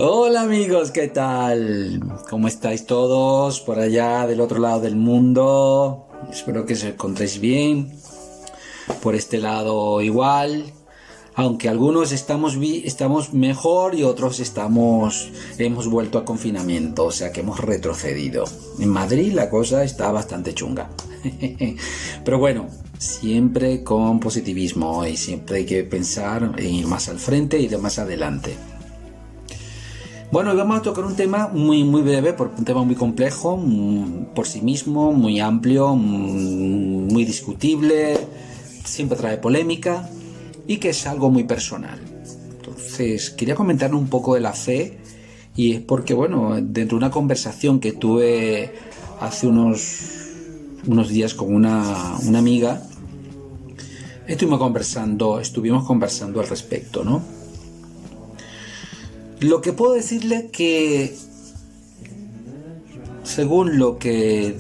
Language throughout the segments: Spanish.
Hola amigos, ¿qué tal? ¿Cómo estáis todos por allá del otro lado del mundo? Espero que os encontréis bien. Por este lado igual, aunque algunos estamos mejor y otros hemos vuelto a confinamiento, o sea que hemos retrocedido. En Madrid la cosa está bastante chunga. Pero bueno, siempre con positivismo y siempre hay que pensar en ir más al frente y de más adelante. Bueno, hoy vamos a tocar un tema muy breve, porque un tema muy complejo, por sí mismo, muy amplio, muy discutible, siempre trae polémica y que es algo muy personal. Entonces, quería comentar un poco de la fe, y es porque, bueno, dentro de una conversación que tuve hace unos días con una amiga, estuvimos conversando al respecto, ¿no? Lo que puedo decirle que, según lo que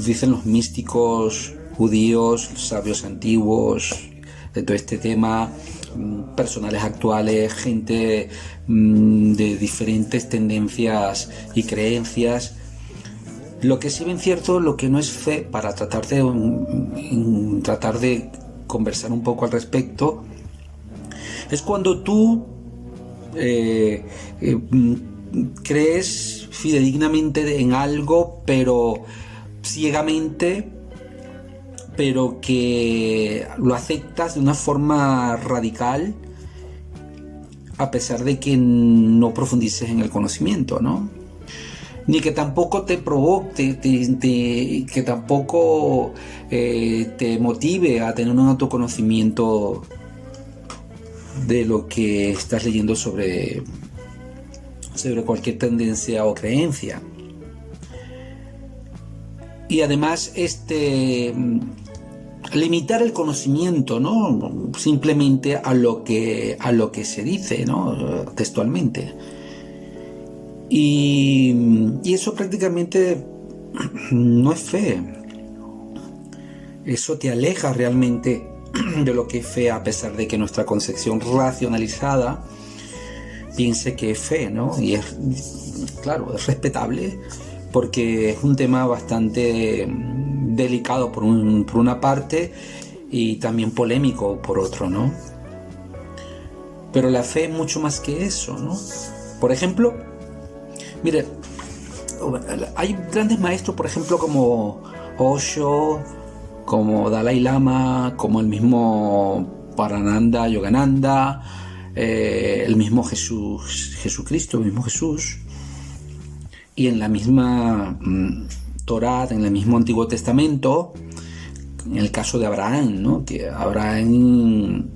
dicen los místicos judíos, los sabios antiguos, de todo este tema, personales actuales, gente de diferentes tendencias y creencias, lo que sí bien cierto, lo que no es fe, para tratar de conversar un poco al respecto, es cuando tú crees fidedignamente en algo, pero ciegamente, pero que lo aceptas de una forma radical, a pesar de que no profundices en el conocimiento, ¿no? Ni que tampoco te provoque, que tampoco te motive a tener un autoconocimiento de lo que estás leyendo sobre cualquier tendencia o creencia. Y además limitar el conocimiento, ¿no? Simplemente a lo que se dice, ¿no? Textualmente. Y eso prácticamente no es fe. Eso te aleja realmente de lo que es fe, a pesar de que nuestra concepción racionalizada piense que es fe, ¿no? Y claro, es respetable, porque es un tema bastante delicado por una parte y también polémico por otro, ¿no? Pero la fe es mucho más que eso, ¿no? Por ejemplo, mire, hay grandes maestros, por ejemplo, como Osho, como Dalai Lama, como el mismo Parananda Yogananda, el mismo Jesucristo, el mismo Jesús, y en la misma Torá, en el mismo Antiguo Testamento, en el caso de Abraham, ¿no? Que Abraham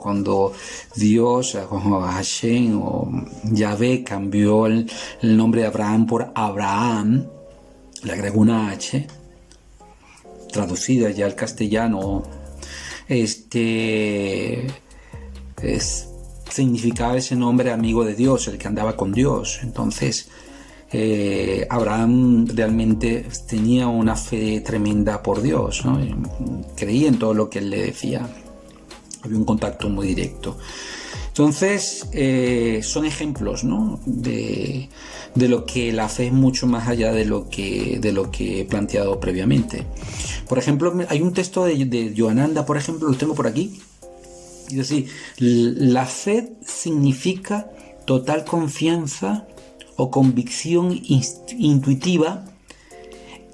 cuando Dios, Hashem o Yahvé cambió el nombre de Abraham por Abraham, le agregó una H, traducida ya al castellano, significaba ese nombre amigo de Dios, el que andaba con Dios. Entonces, Abraham realmente tenía una fe tremenda por Dios, ¿no? Creía en todo lo que él le decía. Había un contacto muy directo. Entonces, son ejemplos, ¿no? de lo que la fe es mucho más allá de lo que he planteado previamente. Por ejemplo, hay un texto de Yogananda, por ejemplo, lo tengo por aquí. Es decir, la fe significa total confianza o convicción intuitiva,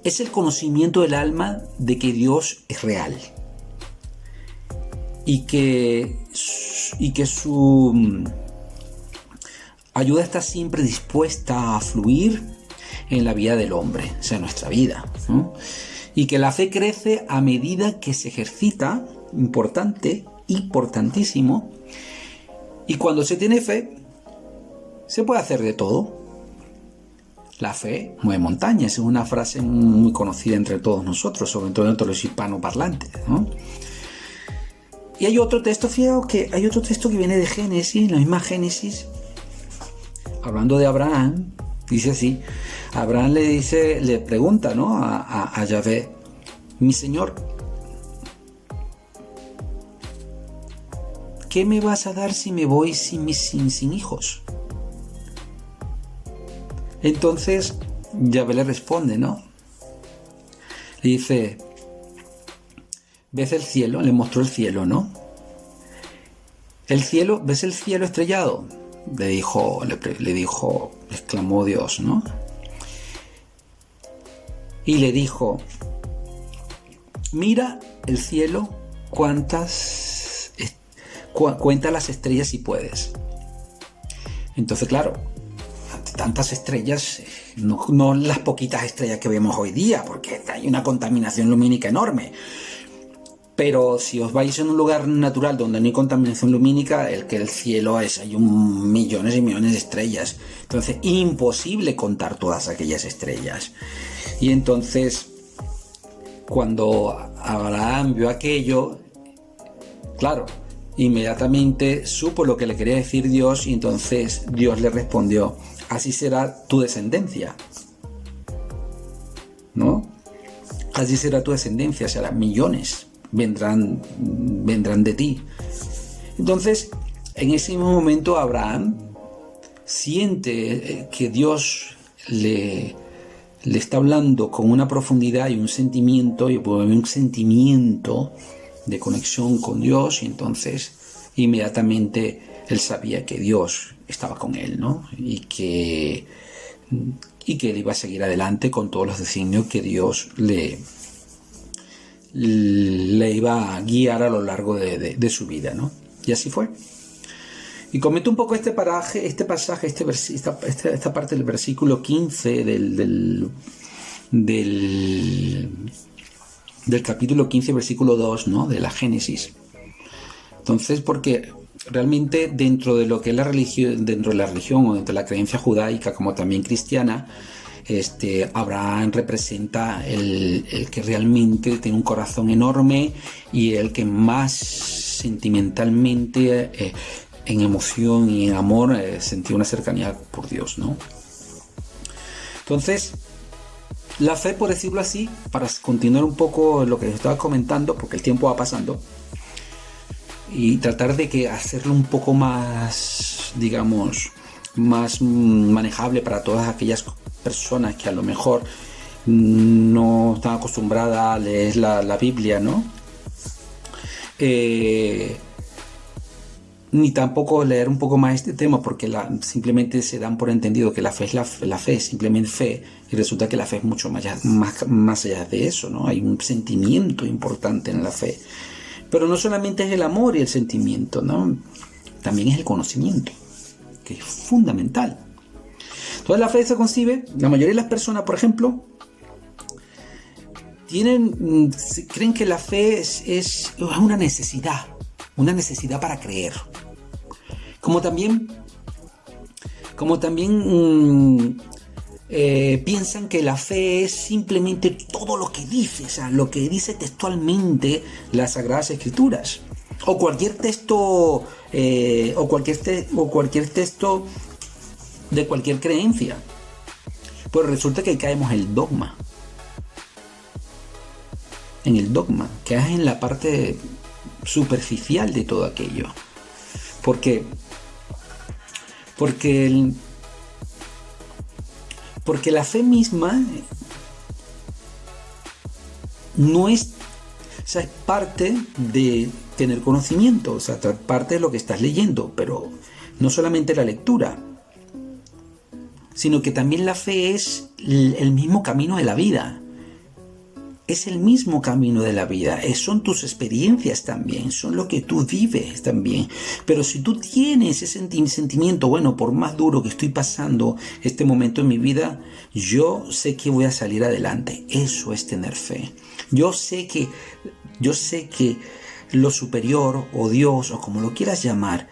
es el conocimiento del alma de que Dios es real y que su ayuda está siempre dispuesta a fluir en la vida del hombre, o sea, en nuestra vida, ¿no? Y que la fe crece a medida que se ejercita, importantísimo, y cuando se tiene fe, se puede hacer de todo. La fe mueve montañas, es una frase muy conocida entre todos nosotros, sobre todo entre los hispanoparlantes, ¿no? Y hay otro texto, fijaos que hay otro texto que viene de Génesis, la misma Génesis, hablando de Abraham, dice así: Abraham le pregunta, ¿no? a Yahvé: mi señor, ¿qué me vas a dar si me voy sin hijos? Entonces Yahvé le responde, ¿no? Le dice, ¿ves el cielo? Le mostró el cielo, ¿no? El cielo, ¿ves el cielo estrellado? Le dijo, exclamó Dios, ¿no? Y le dijo, mira el cielo, cuenta las estrellas si puedes. Entonces, claro, ante tantas estrellas, no las poquitas estrellas que vemos hoy día, porque hay una contaminación lumínica enorme. Pero si os vais en un lugar natural donde no hay contaminación lumínica, el cielo hay millones y millones de estrellas. Entonces, imposible contar todas aquellas estrellas. Y entonces, cuando Abraham vio aquello, claro, inmediatamente supo lo que le quería decir Dios, y entonces Dios le respondió, así será tu descendencia, ¿no? Así será tu descendencia, será millones. Vendrán de ti. Entonces, en ese mismo momento Abraham siente que Dios le está hablando con una profundidad y un sentimiento de conexión con Dios, y entonces inmediatamente él sabía que Dios estaba con él, ¿no? Y que él iba a seguir adelante con todos los designios que Dios le iba a guiar a lo largo de su vida, ¿no? Y así fue. Y comento un poco esta parte del versículo 15 del capítulo 15, versículo 2, ¿no? De la Génesis. Entonces, porque realmente dentro de lo que es la religión, dentro de la religión o dentro de la creencia judaica, como también cristiana, Abraham representa el que realmente tiene un corazón enorme y el que más sentimentalmente, en emoción y en amor, sentía una cercanía por Dios, ¿no? Entonces, la fe, por decirlo así, para continuar un poco lo que les estaba comentando, porque el tiempo va pasando, y tratar de hacerlo un poco más, digamos, más manejable para todas aquellas personas que a lo mejor no están acostumbradas a leer la Biblia, ¿no? Ni tampoco leer un poco más este tema, porque simplemente se dan por entendido que la fe es la fe es simplemente fe, y resulta que la fe es mucho más allá de eso, ¿no? Hay un sentimiento importante en la fe, pero no solamente es el amor y el sentimiento, ¿no? También es el conocimiento, que es fundamental. Entonces la fe se concibe, la mayoría de las personas, por ejemplo, creen que la fe es una necesidad para creer. Como también piensan que la fe es simplemente todo lo que dice, o sea, lo que dice textualmente las Sagradas Escrituras, o cualquier texto, o cualquier texto de cualquier creencia. Pues resulta que caemos en el dogma, que es en la parte superficial de todo aquello. Porque la fe misma no es, o sea, es parte de tener conocimiento, o sea, parte de lo que estás leyendo, pero no solamente la lectura, sino que también la fe es el mismo camino de la vida. Es el mismo camino de la vida, son tus experiencias también, son lo que tú vives también. Pero si tú tienes ese sentimiento, bueno, por más duro que estoy pasando este momento en mi vida, yo sé que voy a salir adelante. Eso es tener fe. Yo sé que lo superior, o Dios, o como lo quieras llamar,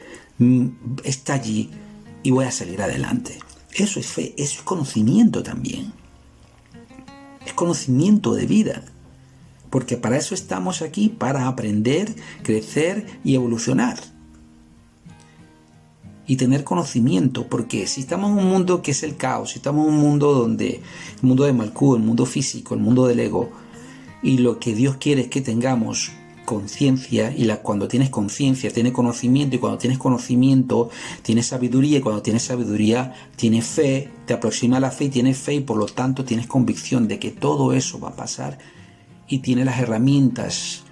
está allí y voy a salir adelante. Eso es fe, eso es conocimiento también. Es conocimiento de vida, porque para eso estamos aquí, para aprender, crecer y evolucionar y tener conocimiento. Porque si estamos en un mundo que es el caos, si estamos en un mundo el mundo de Malkuth, el mundo físico, el mundo del ego, y lo que Dios quiere es que tengamos conciencia, y cuando tienes conciencia, tienes conocimiento, y cuando tienes conocimiento, tienes sabiduría, y cuando tienes sabiduría, tienes fe, te aproxima a la fe y tienes fe, y por lo tanto tienes convicción de que todo eso va a pasar, y tienes las herramientas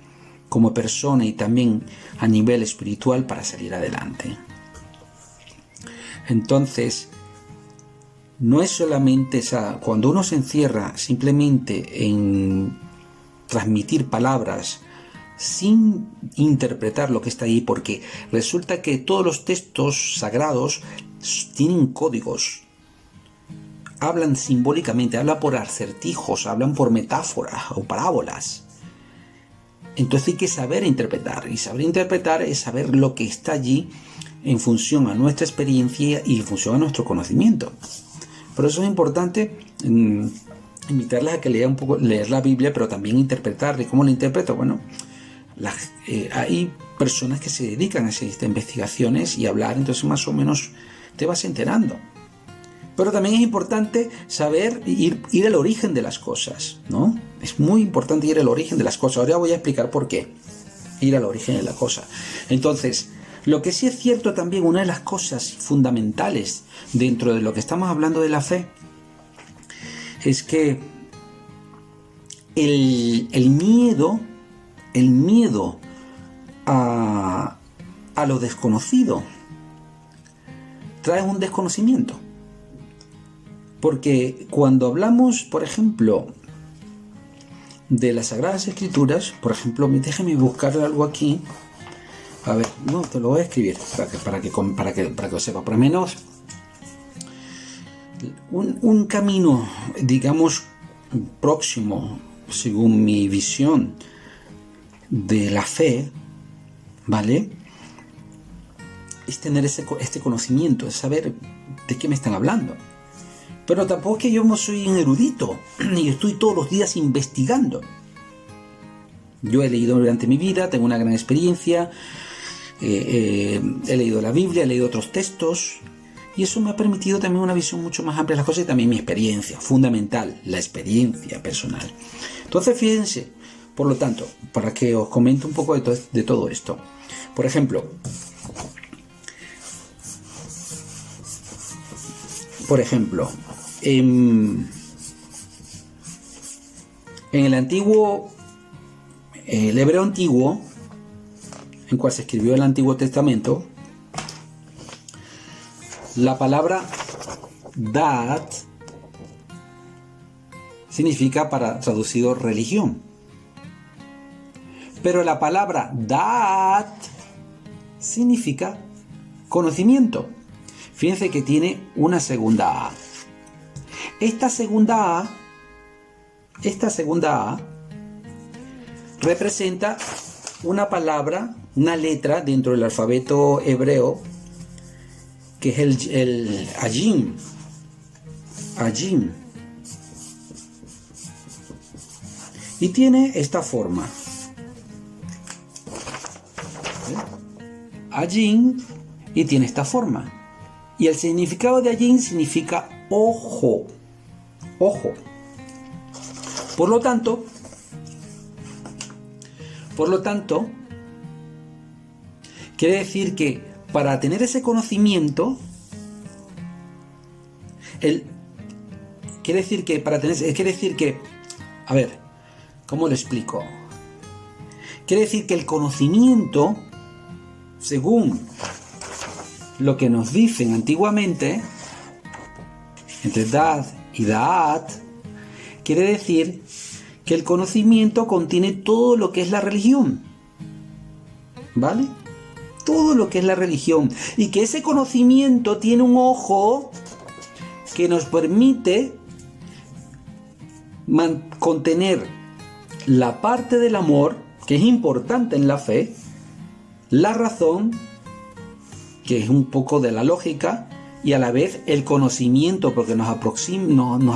como persona y también a nivel espiritual para salir adelante. Entonces, no es solamente cuando uno se encierra simplemente en transmitir palabras sin interpretar lo que está ahí, porque resulta que todos los textos sagrados tienen códigos, hablan simbólicamente, hablan por acertijos, hablan por metáforas o parábolas. Entonces hay que saber interpretar, y saber interpretar es saber lo que está allí en función a nuestra experiencia y en función a nuestro conocimiento. Por eso es importante invitarles a que lean un poco, leer la Biblia, pero también interpretarla. ¿Y cómo la interpreto? Bueno, hay personas que se dedican a hacer estas investigaciones y hablar, entonces más o menos te vas enterando. Pero también es importante saber ir al origen de las cosas, ¿no? Es muy importante ir al origen de las cosas. Ahora voy a explicar por qué. Ir al origen de la cosa. Entonces, lo que sí es cierto también, una de las cosas fundamentales dentro de lo que estamos hablando de la fe, es que el miedo a lo desconocido trae un desconocimiento. Porque cuando hablamos, por ejemplo, de las Sagradas Escrituras, por ejemplo, déjame buscar algo aquí. A ver, no, te lo voy a escribir para que lo sepas. Por lo menos un camino, digamos, próximo, según mi visión de la fe, ¿vale? Es tener este conocimiento, es saber de qué me están hablando. Pero tampoco es que yo no soy un erudito y estoy todos los días investigando. Yo he leído durante mi vida, tengo una gran experiencia, he leído la Biblia, he leído otros textos, y eso me ha permitido también una visión mucho más amplia de las cosas, y también mi experiencia, fundamental, la experiencia personal. Entonces, fíjense, por lo tanto, para que os comente un poco de todo esto. Por ejemplo, en el hebreo antiguo, en cual se escribió el Antiguo Testamento, la palabra Da'at significa, traducido, religión. Pero la palabra Da'at significa conocimiento. Fíjense que tiene una segunda A. Esta segunda A representa una palabra, una letra dentro del alfabeto hebreo, que es el Ajim. Ajim. Y tiene esta forma. Ajim, y tiene esta forma. Y el significado de Ajim significa ojo. Ojo. Por lo tanto, quiere decir que para tener ese conocimiento, a ver, ¿cómo lo explico? Quiere decir que el conocimiento, según lo que nos dicen antiguamente, entre Dad y Da'at, quiere decir que el conocimiento contiene todo lo que es la religión, ¿vale? Todo lo que es la religión, y que ese conocimiento tiene un ojo que nos permite contener la parte del amor, que es importante en la fe, la razón, que es un poco de la lógica, y a la vez el conocimiento, porque nos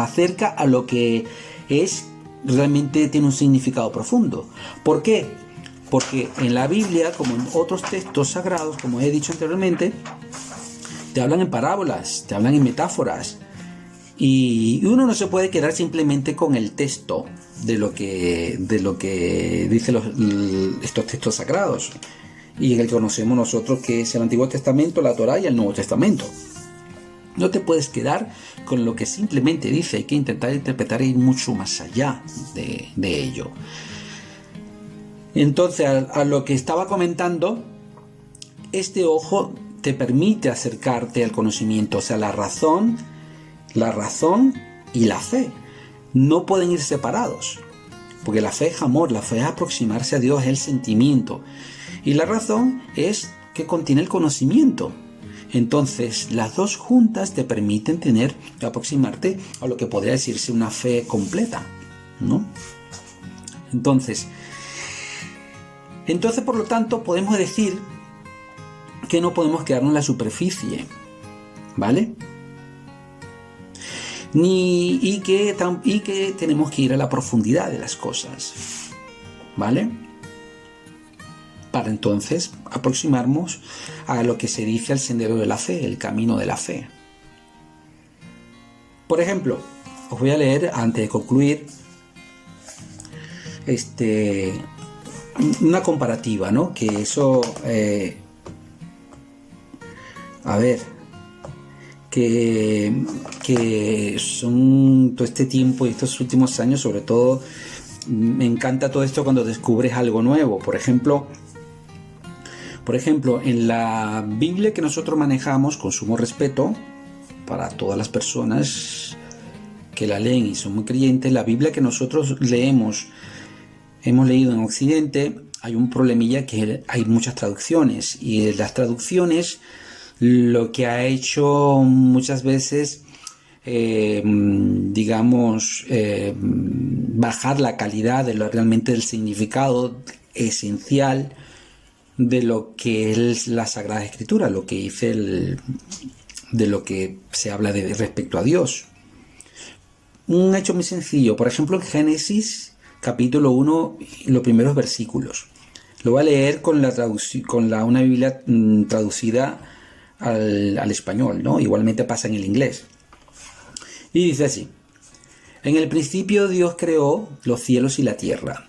acerca a lo que es realmente, tiene un significado profundo. ¿Por qué? Porque en la Biblia, como en otros textos sagrados, como he dicho anteriormente, te hablan en parábolas, te hablan en metáforas, y uno no se puede quedar simplemente con el texto, de lo que dicen estos textos sagrados, y en el que conocemos nosotros, que es el Antiguo Testamento, la Torá y el Nuevo Testamento. No te puedes quedar con lo que simplemente dice, hay que intentar interpretar e ir mucho más allá de ello. Entonces, a lo que estaba comentando, este ojo te permite acercarte al conocimiento, o sea, la razón y la fe no pueden ir separados, porque la fe es amor, la fe es aproximarse a Dios, es el sentimiento, y la razón es que contiene el conocimiento. Entonces, las dos juntas te permiten aproximarte a lo que podría decirse una fe completa, ¿no? Entonces, por lo tanto, podemos decir que no podemos quedarnos en la superficie, ¿vale? Y que tenemos que ir a la profundidad de las cosas, ¿vale? Para entonces aproximarnos a lo que se dice el sendero de la fe, el camino de la fe. Por ejemplo, os voy a leer, antes de concluir, una comparativa, ¿no? Que eso, que son todo este tiempo y estos últimos años, sobre todo, me encanta todo esto cuando descubres algo nuevo. Por ejemplo, en la Biblia que nosotros manejamos, con sumo respeto para todas las personas que la leen y son muy creyentes, la Biblia que nosotros hemos leído en Occidente, hay un problemilla, que hay muchas traducciones, y las traducciones lo que ha hecho muchas veces, bajar la calidad realmente del significado esencial de lo que es la Sagrada Escritura, lo que dice de lo que se habla respecto a Dios. Un hecho muy sencillo, por ejemplo, en Génesis capítulo 1, los primeros versículos. Lo voy a leer con una Biblia traducida al español, ¿no? Igualmente pasa en el inglés. Y dice así: en el principio Dios creó los cielos y la tierra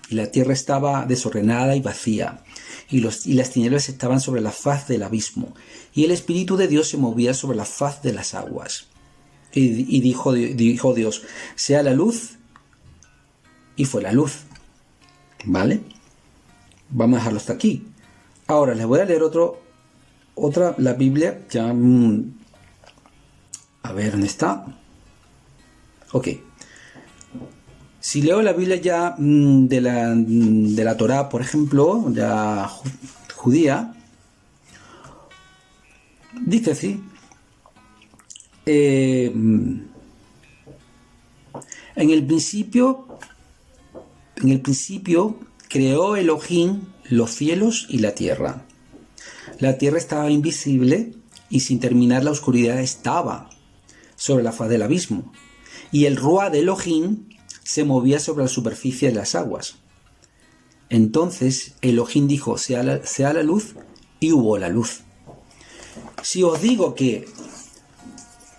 estaba desordenada y vacía, y las tinieblas estaban sobre la faz del abismo, y el Espíritu de Dios se movía sobre la faz de las aguas. Y dijo Dios: sea la luz, y fue la luz. ¿Vale? Vamos a dejarlo hasta aquí. Ahora les voy a leer la Biblia, ya, a ver, ¿dónde está? Ok. Si leo la Biblia ya de la Torá, por ejemplo, ya judía, dice así: en el principio creó Elohim los cielos y la tierra. La tierra estaba invisible y sin terminar la oscuridad estaba sobre la faz del abismo, y el Ruá de Elohim se movía sobre la superficie de las aguas. Entonces Elohim dijo: sea la luz, y hubo la luz. Si os digo que,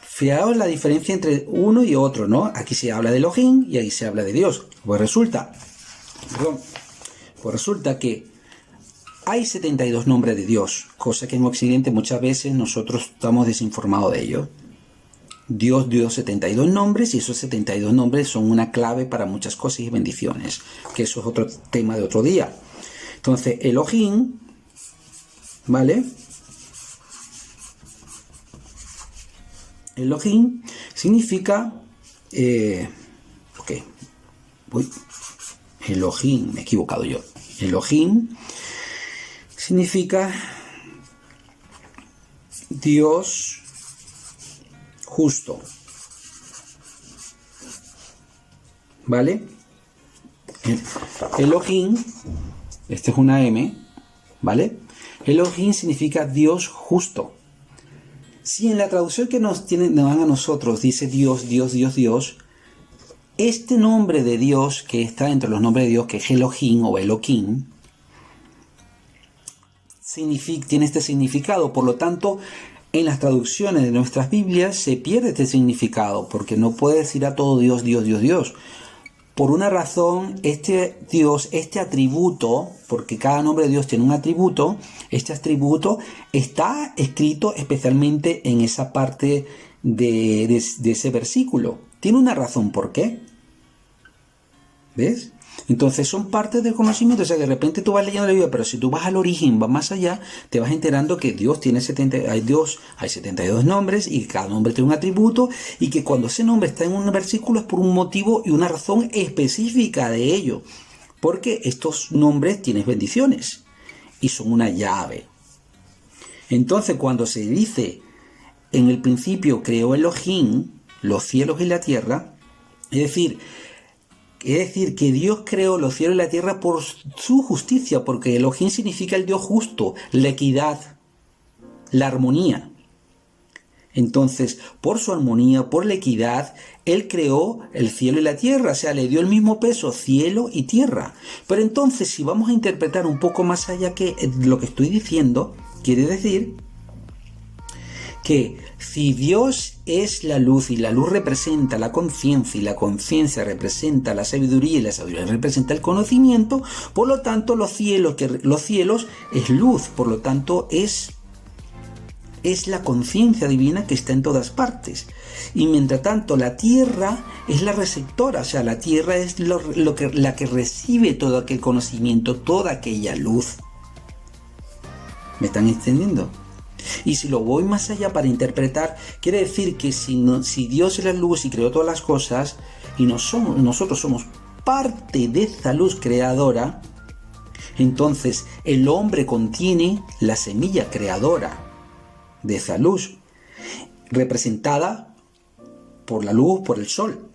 fijaos la diferencia entre uno y otro, ¿no? Aquí se habla de Elohim y aquí se habla de Dios. Pues resulta que hay 72 nombres de Dios, cosa que en Occidente muchas veces nosotros estamos desinformados de ello. Dios dio 72 nombres, y esos 72 nombres son una clave para muchas cosas y bendiciones, que eso es otro tema de otro día. Entonces, Elohim, ¿vale? Elohim significa... Elohim, me he equivocado yo. Elohim significa Dios justo, ¿vale? Elohim, esta es una M, ¿vale? Elohim significa Dios justo. Si en la traducción que nos dan a nosotros dice Dios, Dios, Dios, Dios, este nombre de Dios que está entre los nombres de Dios, que es Elohim o Elohim, tiene este significado. Por lo tanto, en las traducciones de nuestras Biblias se pierde este significado, porque no puede decir a todo Dios, Dios, Dios, Dios. por una razón, este Dios, este atributo, porque cada nombre de Dios tiene un atributo, este atributo está escrito especialmente en esa parte de ese versículo. Tiene una razón, ¿por qué? ¿Ves? Entonces son parte del conocimiento. O sea, de repente tú vas leyendo la Biblia, pero si tú vas al origen, vas más allá, te vas enterando que Dios tiene hay 72 nombres y cada nombre tiene un atributo, y que cuando ese nombre está en un versículo es por un motivo y una razón específica de ello, porque estos nombres tienen bendiciones y son una llave. Entonces, cuando se dice en el principio creó Elohim los cielos y la tierra, es decir que Dios creó los cielos y la tierra por su justicia, porque Elohim significa el Dios justo, la equidad, la armonía. Entonces, por su armonía, por la equidad, Él creó el cielo y la tierra, o sea, le dio el mismo peso, cielo y tierra. Pero entonces, si vamos a interpretar un poco más allá que lo que estoy diciendo, quiere decir que si Dios es la luz y la luz representa la conciencia y la conciencia representa la sabiduría y la sabiduría representa el conocimiento, por lo tanto los cielos es luz, por lo tanto es la conciencia divina que está en todas partes. Y mientras tanto la tierra es la receptora, o sea, la tierra es la que recibe todo aquel conocimiento, toda aquella luz. ¿Me están entendiendo? Y si lo voy más allá para interpretar, quiere decir que si Dios es la luz y creó todas las cosas, y nosotros somos parte de esa luz creadora, entonces el hombre contiene la semilla creadora de esa luz, representada por la luz, por el sol.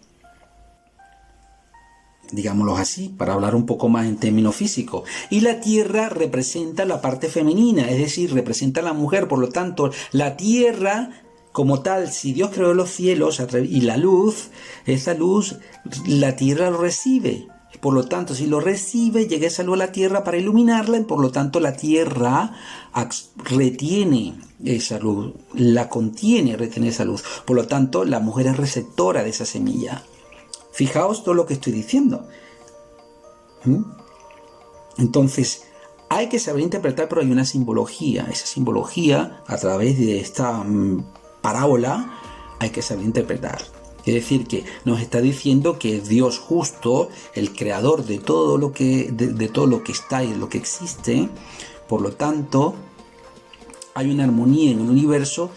Digámoslo así, para hablar un poco más en términos físicos. Y la tierra representa la parte femenina, es decir, representa a la mujer. Por lo tanto, la tierra como tal, si Dios creó los cielos y la luz, esa luz, la tierra lo recibe. Por lo tanto, si lo recibe, llega esa luz a la tierra para iluminarla, y por lo tanto la tierra retiene esa luz, la contiene, retiene esa luz. Por lo tanto, la mujer es receptora de esa semilla. Fijaos todo lo que estoy diciendo. Entonces, hay que saber interpretar, pero hay una simbología. Esa simbología, a través de esta parábola, hay que saber interpretar. Es decir, que nos está diciendo que Dios justo, el creador de todo lo que, de todo lo que está y de lo que existe, por lo tanto, hay una armonía en el universo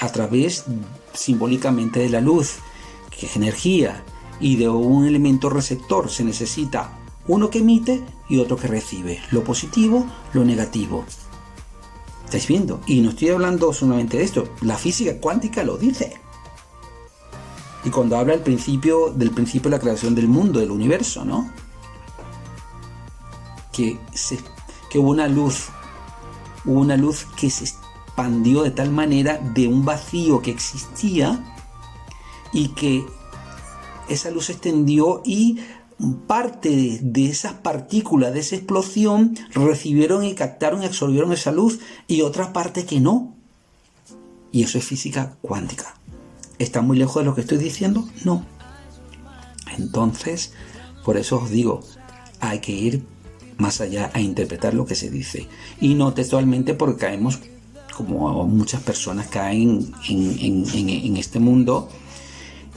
a través, simbólicamente, de la luz, que es energía. Y de un elemento receptor se necesita uno que emite y otro que recibe. Lo positivo, lo negativo. ¿Estáis viendo? Y no estoy hablando solamente de esto. La física cuántica lo dice. Y cuando habla del principio de la creación del mundo, del universo, ¿no? Que hubo una luz que se expandió de tal manera de un vacío que existía, y que esa luz se extendió y parte de esas partículas, de esa explosión, recibieron y captaron y absorbieron esa luz, y otra parte que no. Y eso es física cuántica. ¿Está muy lejos de lo que estoy diciendo? No. Entonces, por eso os digo, hay que ir más allá a interpretar lo que se dice. Y no textualmente, porque caemos, como muchas personas caen en este mundo,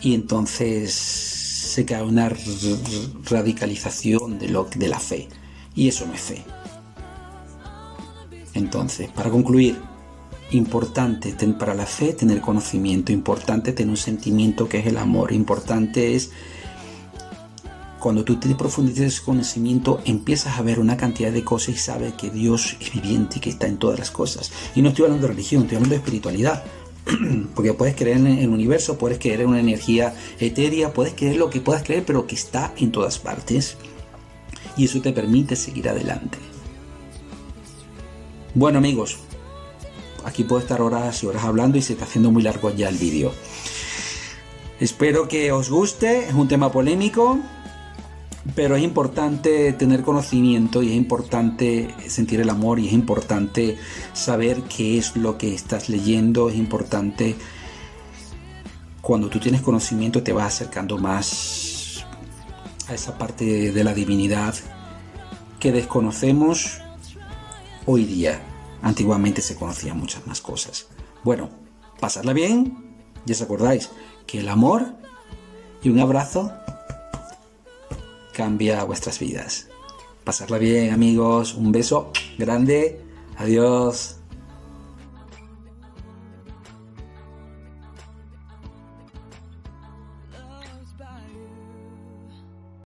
y entonces se cae una radicalización de la fe, y eso no es fe. Entonces, para concluir, importante para la fe tener conocimiento, importante tener un sentimiento que es el amor, importante es cuando tú te profundizas en conocimiento, empiezas a ver una cantidad de cosas y sabes que Dios es viviente y que está en todas las cosas. Y no estoy hablando de religión, estoy hablando de espiritualidad. Porque puedes creer en el universo, puedes creer en una energía etérea, puedes creer lo que puedas creer, pero que está en todas partes. Y eso te permite seguir adelante. Bueno, amigos, aquí puedo estar horas y horas hablando y se está haciendo muy largo ya el vídeo. Espero que os guste, es un tema polémico, pero es importante tener conocimiento, y es importante sentir el amor, y es importante saber qué es lo que estás leyendo. Es importante, cuando tú tienes conocimiento, te vas acercando más a esa parte de la divinidad que desconocemos hoy día. Antiguamente se conocían muchas más cosas. Bueno, pasadla bien, ya os acordáis que el amor y un abrazo cambia vuestras vidas. Pasadla bien, amigos, un beso grande, adiós.